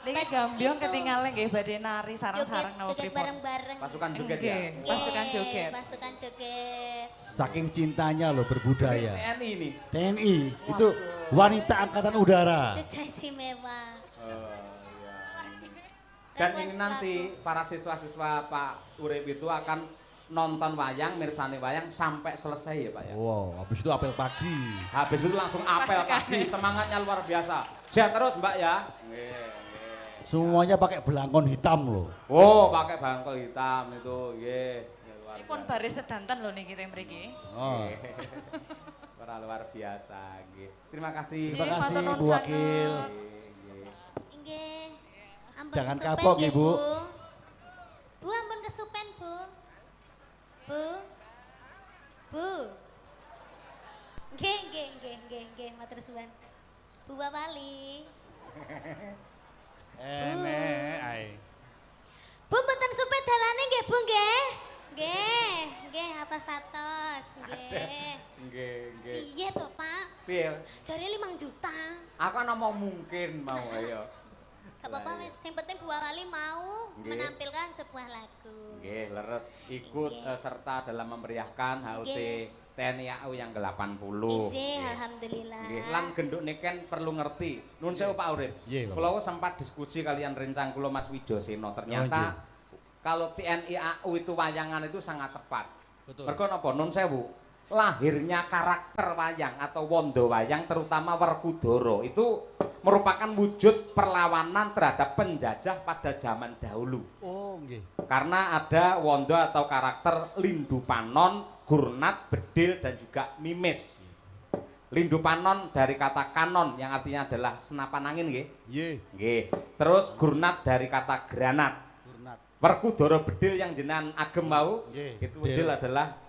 Niki gambyong ketinggalan nggih badhe nari sarang-sarang napa Joget pripun. bareng-bareng. Pasukan joget ya. Nggih, pasukan joget. Pasukan joget. Saking cintanya loh berbudaya. TNI ini. TNI itu wanita angkatan udara. Jogja istimewa. Iya. Dan ini nanti para siswa-siswa Pak Urip itu akan nonton wayang, mirsani wayang sampai selesai ya Pak ya. Wow, habis itu apel pagi. Habis itu langsung apel pagi, semangatnya luar biasa. Sehat terus Mbak ya. Semuanya pakai belangkon hitam loh. Oh, pakai bangkol hitam itu, nggih. Luar Ini pun biasa. baris sedanten lho niki teng mriki. Oh. Luar biasa, nggih. Terima kasih. Terima Nggih, kasih matur nuwun Bu Wakil. sanget. Nggih. Nggih. Ampun Jangan kesupen kapok, nggih, Ibu. Bu ampun kesupen, Bu. Bu. Bu. Nggih, matur suwun. Bu Wawali. Ae. Bu mboten supe dalane nggih, Bu nggih. Nggih, atos-atos, nggih. Nggih. Piye to, Pak? Piye? Jare 5 juta. Aku ngomong mungkin mau ayo. Gak apa-apa wis, yang penting Bu Wawali mau Nggih. menampilkan sebuah lagu. Nggih, leres ikut Nggih. serta dalam memeriahkan HUT Nggih. TNI AU yang ke-80. Ije, alhamdulillah. Nggih, lan genduk niken perlu ngerti. Nun sewu Pak Urip. Iya, Pak. Kula sempat diskusi kalian rencang kula Mas Wijoseno. Oh, Ternyata kalau TNI AU itu wayangan itu sangat tepat. Betul. Mergo napa? Nun sewu. lahirnya karakter wayang atau wondo wayang terutama Werkudara itu merupakan wujud perlawanan terhadap penjajah pada zaman dahulu. Oh, nggih. Karena ada wondo atau karakter Lindu Panon, Gurnat, Bedil dan juga Mimis. Lindu Panon dari kata kanon yang artinya adalah senapan angin nggih. Nggih. Nggih. Terus Gurnat dari kata granat. Gurnat. Werkudara Bedil yang jenengan agem mau, Nggih. itu bedil adalah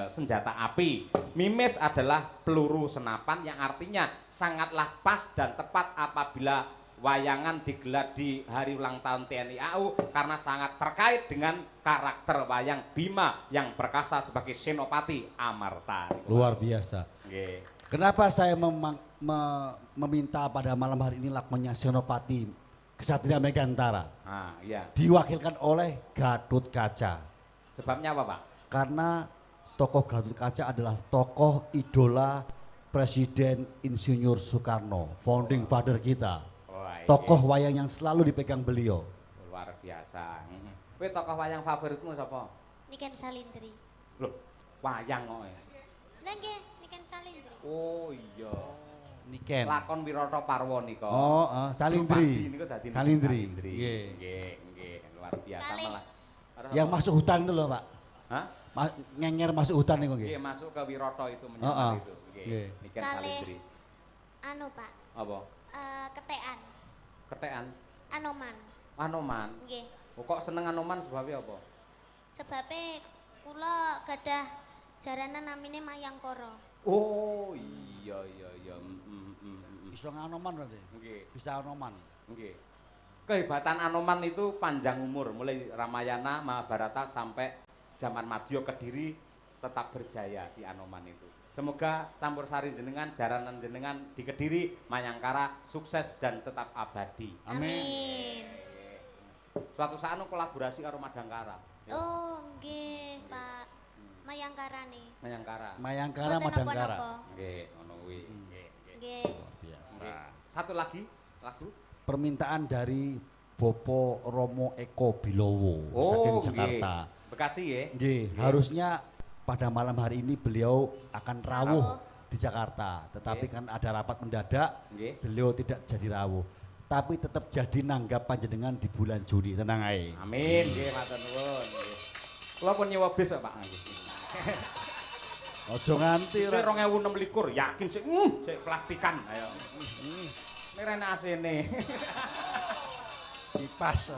senjata api. Mimis adalah peluru senapan yang artinya sangatlah pas dan tepat apabila wayangan digelar di hari ulang tahun TNI AU karena sangat terkait dengan karakter wayang Bima yang perkasa sebagai Senopati Amarta. Luar biasa. Nggih. Kenapa saya meminta pada malam hari ini lakmonnya Senopati Kesatria Megantara Ah, iya. diwakilkan oleh Gatot Kaca. Sebabnya apa, Pak? Karena tokoh Gatot Kaca adalah tokoh idola Presiden Insinyur Soekarno, founding father kita. Wah, Tokoh wayang yang selalu dipegang beliau. luar biasa. Kowe tokoh wayang favoritmu sapa? Niken Salindri. Loh, wayang kok. Lah nggih, Niken Salindri. Oh iya. Niken. Lakon Wirata Parwa nika. Oh, Salindri. Drupadi niku dadi Salindri. Nggih, Nggih. nggih, luar biasa Kalih. malah. Yang masuk hutan itu loh, Pak. Hah? Ngenger masuk hutan niku nggih. Nggih, masuk ke Wirata itu menyamar itu. Nggih. Nggih. Niken Kalih. Salindri. Anu Pak, Apa? ketean, Ketekan. Anoman. Anoman. Nggih. Oh, kok seneng Anoman sebabnya apa? Sebabnya kula gadah jaranan namine Mayangkara. Oh, iya. Bisa nganoman berarti. Nggih. Bisa anoman. Nggih. Kehebatan Anoman itu panjang umur, mulai Ramayana, Mahabharata sampai zaman Madya Kediri tetap berjaya si Anoman itu. Semoga campur sari jenengan, jaranan jenengan di Kediri, Mayangkara sukses dan tetap abadi. Amin. Suatu saat nu kolaborasi karo Madangkara. Oh, nggih, Pak. Mayangkara nih. Mayangkara. Mayangkara Mboten Madangkara. napa-napa. Nggih, ngono kuwi. Nggih. Biasa. Satu lagi lagu. Permintaan dari Bopo Romo Eko Bilowo Oh, saking nggih. Jakarta. Bekasi ya. Nggih, harusnya pada malam hari ini beliau akan rawuh di Jakarta, tetapi kan ada rapat mendadak, Nggih. beliau tidak jadi rawuh. Tapi tetap jadi nanggap panjenengan di bulan Juni, tenang ae. Amin, nggih matur nuwun. Nggih. Kula pun nyewa bis kok, Pak. Ojo nganti Ini 2026 yakin sik sik plastikan ayo. Ini rene asene. kipas.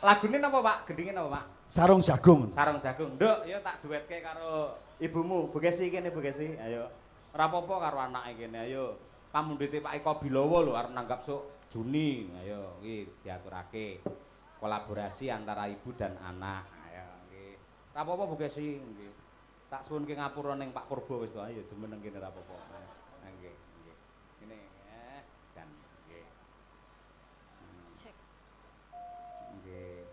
Lagune napa, Pak? Gendinge napa, Pak? Sarung jagung. Sarung jagung. Nduk, ya tak duetke karo ibumu. Bu Gesi kene, Bu Gesi. Ayo. Ora apa-apa karo anake kene, ayo. Pamundhute Pak Eko Bilowo lho arep nanggap sok Juni. Ayo, iki diaturake. Kolaborasi antara ibu dan anak. Ayo, nggih. Ora apa-apa Bu Gesi, nggih. Tak suwunke ngapura ning Pak Purbo wis to. Ayo jumeneng kene ora apa-apa. Nggih, nggih. Kene jan nggih. Cek. Nggih.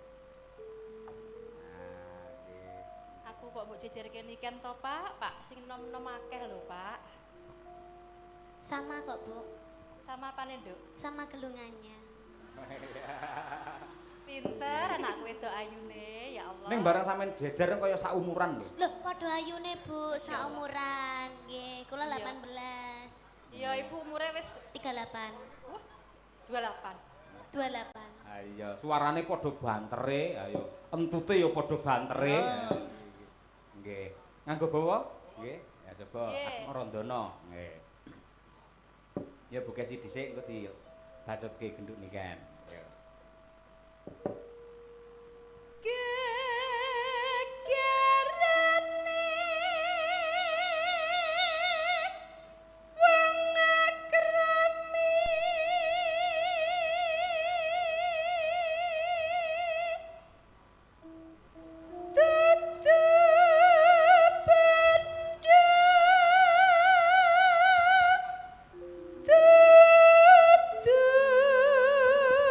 Nah, nggih. Aku kok mbok jejerke niken to, Pak? Pak sing nom-nom akeh lho, Pak. Sama kok, Bu. Sama apane, Nduk? Sama gelungannya. Pinter anakku wedok ayune, ya Allah. Ning barang sampean jejer kaya saumuran lho. Loh, padha ayune, Bu, saumuran. Nggih, kula Iya. 18. Iya, Ibu umure wis 38. 28. 28. Ayo, suarane padha bantere, ayo. Entute ya padha bantere. Nggih. Nganggo bawa? Nggih. Ya coba Nggih. Asmarandana. Nggih. Ya Bu Kesi dhisik engko dibacutke genduk niken. Ya. Gegerane wong akrami dudu benda dudu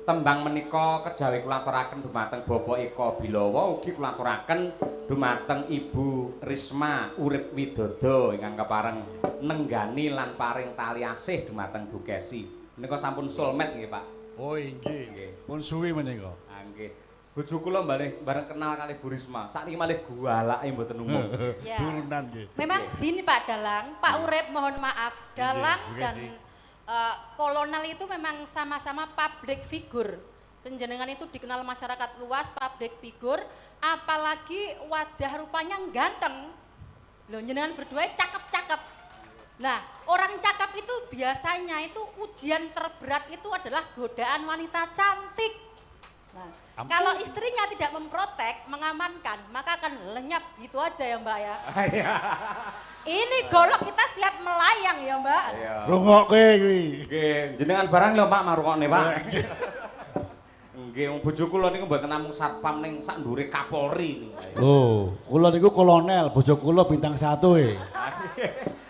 Tembang menika kejawi kula aturaken dumateng Bapak Eka Bilawa ugi kula aturaken dumateng Ibu Risma Urip Widodo ingkang kepareng nenggani lan paring tali asih dumateng Bu Kesi. Menika sampun soulmate nggih, Pak. Oh inggih. Pun suwi menika. Ah nggih. Bojo kula bareng kenal kali Bu Risma. Sakniki malih gualake mboten umum. Ya. Turunan nggih. Memang gini Pak Dalang, Pak Urip mohon maaf, Dalang dan Kolonel itu memang sama-sama public figure. Penjenengan itu dikenal masyarakat luas, public figure, apalagi wajah rupanya ganteng. Loh, jenengan berdua cakep-cakep. Nah, orang cakep itu biasanya itu ujian terberat itu adalah godaan wanita cantik. Nah, kalau istrinya tidak memprotek, mengamankan, maka akan lenyap gitu aja ya Mbak ya. Ini golok kita siap melayang ya Mbak. Rungokke kuwi. Nggih, jenengan barang lho Pak marungokne Pak. Nggih, wong bojo kula niku mboten namung satpam ning sak ndure Kapolri niku. Oh, kula niku kolonel, bojo kula bintang 1 e.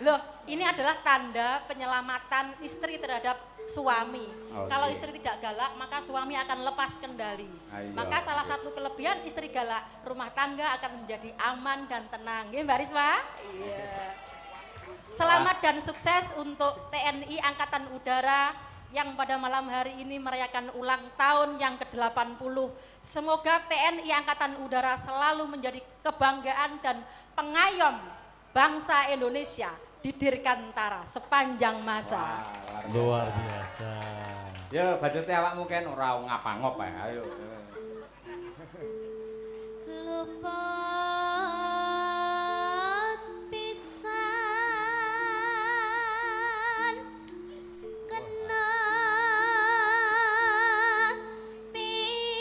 Loh, ini adalah tanda penyelamatan istri terhadap suami. Kalau istri tidak galak, maka suami akan lepas kendali. Maka salah satu kelebihan istri galak, rumah tangga akan menjadi aman dan tenang. Nggih, Mbak Risma? Iya. Selamat dan sukses untuk TNI Angkatan Udara yang pada malam hari ini merayakan ulang tahun yang ke-80. Semoga TNI Angkatan Udara selalu menjadi kebanggaan dan pengayom bangsa Indonesia di Dirgantara sepanjang masa. Luar biasa. Ya, budgete awakmu kan ora ngapa-ngop ae. Ayo. Luput pisan kena pisan.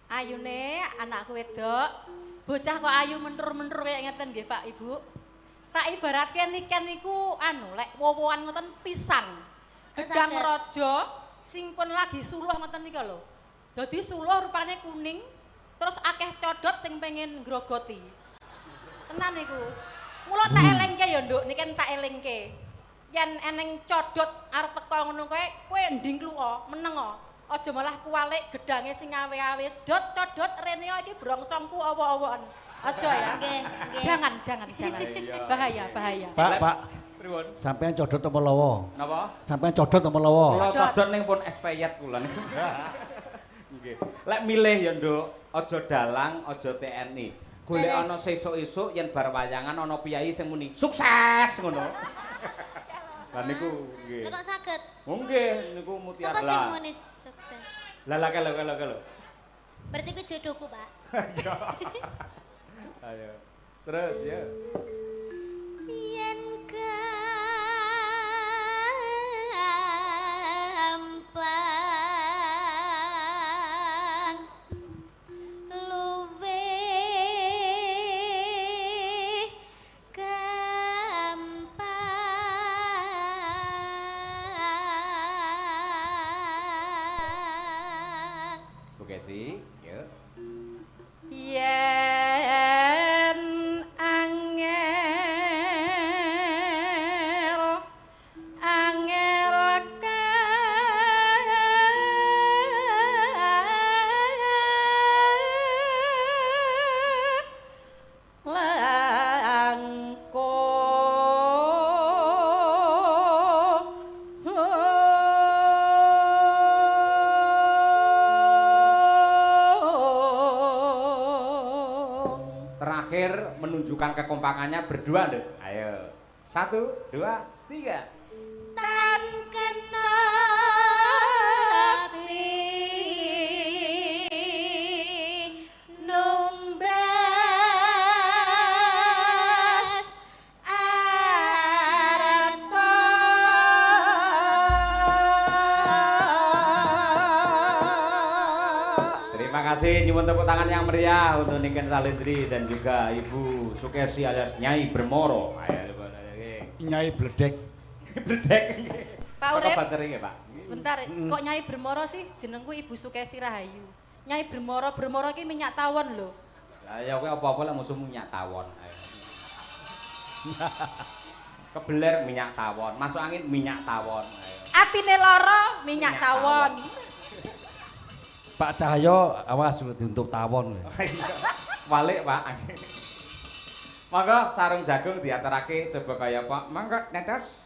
Ayune anakku wedok, bocah kok ayu menur-menur kayak ngeten nggih Pak Ibu. Tak ibaratke niken niku lek wowoan ngoten pisang. Gedang raja sing pun lagi suluh ngoten nika lho. Dadi suluh rupane kuning, terus akeh codot sing pengen grogoti. Tenan niku. Mula tak elengke ya Nduk, niken tak elengke. Yen eneng codot arep teko ngono kowe, kowe nding kluwa, meneng aja malah kuwalik gedange sing awe-awe. Dot codot rene iki brongsongku awa-awan. Aja ya. Nggih, nggih. Jangan. Bahaya. Pak. Pripun? Sampeyan codot apa lawa? Napa? Sampeyan codot apa lawa? Kula codot ning pun espayet kula niku. Nggih. Lek milih ya Nduk, aja dalang, aja TNI. Golek ana sesuk-esuk yen bar wayangan ana piyai sing muni sukses ngono. Lah niku nggih. Lah kok saged? Oh nggih, niku mutiara. Sapa sing muni sukses? Lah kelo. Berarti ku jodohku, Pak. Ayo. Terus ya. Yen gampang luwe gampang. Oke sih, yuk. Yen angel Terakhir menunjukkan kekompakannya berdua deh. Ayo. 1, 2, 3. tan kena ati numbas arta. Terima kasih, nyuwun tepuk tangan yang meriah untuk Niken Salendri dan juga Ibu Sukesi alias Nyai Bermoro. Ayo, Nyai bledek. Bledek. Pak Urip. Apa bateri nggih, Pak? Sebentar, kok Nyai Bermoro sih jenengku Ibu Sukesi Rahayu. Nyai Bermoro iki minyak tawon lho. Lah ya kowe apa-apa lek musuhmu minyak tawon. Ayo. Kebeler minyak tawon, masuk angin minyak tawon. Atine lara minyak tawon. Pak Cahyo awas untuk tawon. Balik Pak. Monggo sarung jagung diaturake coba kaya Pak. Monggo netes.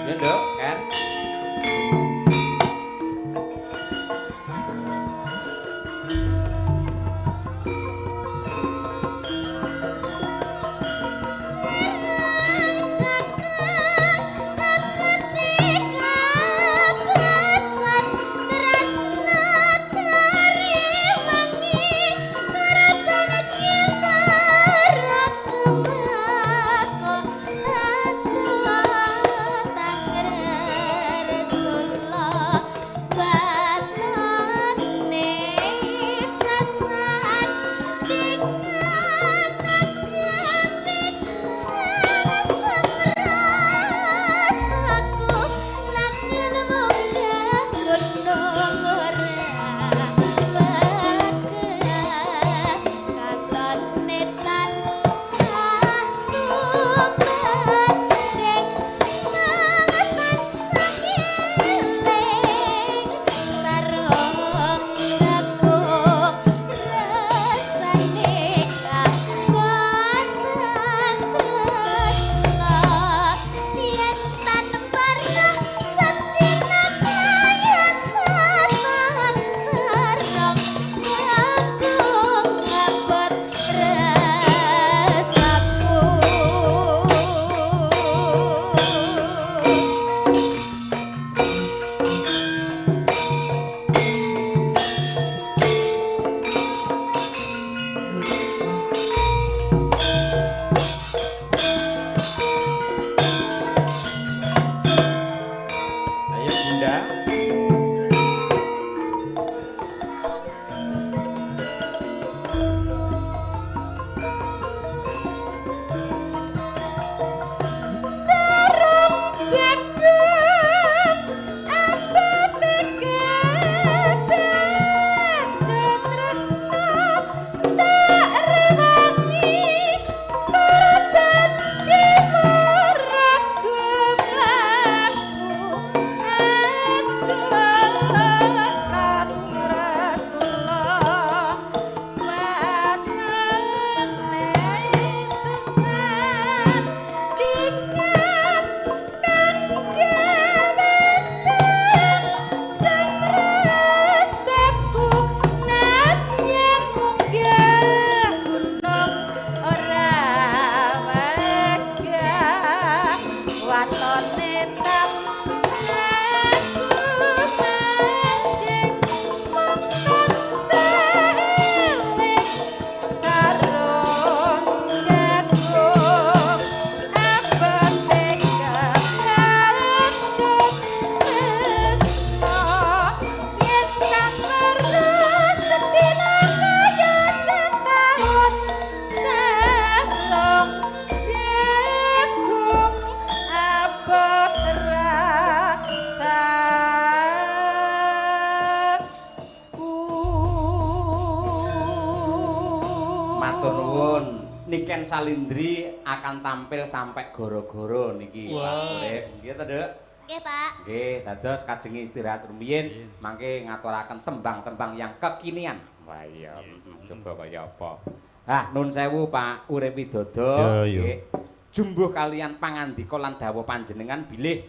Ya Nduk, kan? Niken Salindri akan tampil sampai goro-goro niki Pak Urip. Nggih to, Nduk? Nggih, Pak. Nggih, dados kajengi istirahat rumiyin mangke ngaturaken tembang-tembang yang kekinian. Wah iya, coba kaya apa. Nun sewu Pak Urip Widodo. Nggih. Jumbuh kalian pangandika lan dawuh panjenengan bilih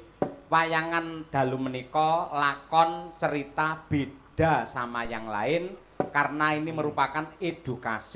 wayangan dalu menika lakon cerita beda sama yang lain karena ini merupakan edukasi